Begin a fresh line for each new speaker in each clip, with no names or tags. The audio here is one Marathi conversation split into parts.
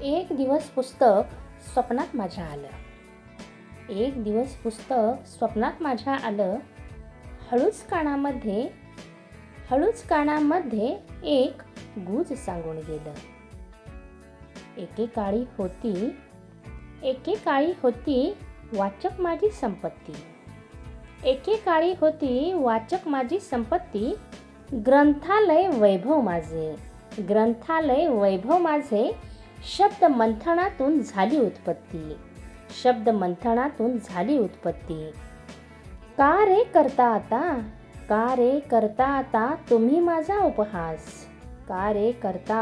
एक दिवस पुस्तक स्वप्नात माझ्या आलं. एक दिवस पुस्तक स्वप्नात माझ्या आलं. हळूच कानामध्ये एक गूंज सांगून गेलं. एकेकाळी होती वाचक माझी संपत्ती. एकेकाळी होती वाचक माझी संपत्ती. ग्रंथालय वैभव माझे शब्द मंथनातून झाली उत्पत्ती. का रे करता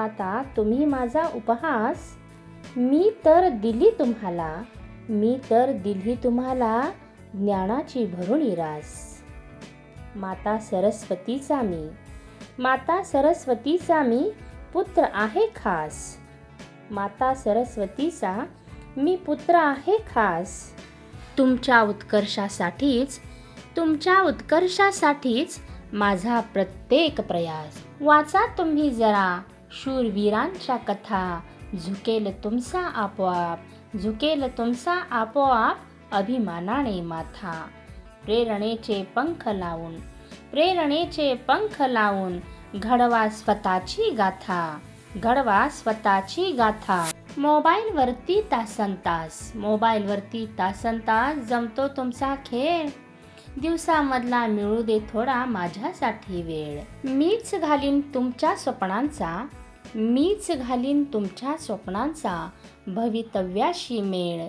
आता तुम्ही माझा उपहास. मी तर दिली तुम्हाला ज्ञानाची भरुणी रास. माता सरस्वतीचा मी पुत्र आहे खास. माता सरस्वतीचा मी पुत्र आहे खास. तुमच्या उत्कर्षासाठीच माझा प्रत्येक प्रयास. वाचा तुम्ही जरा शूरवीरांच्या कथा. झुकेल तुमचा आपोआप अभिमानाने माथा. प्रेरणेचे पंख लावून घडवा स्वतःची गाथा. मोबाईलवरती तासंतास जमतो तुमचा खेळ. दिवसामधला मिळू दे थोडा माझ्यासाठी वेळ. मीच घालीन तुमच्या स्वप्नांचा भवितव्याशी मेळ.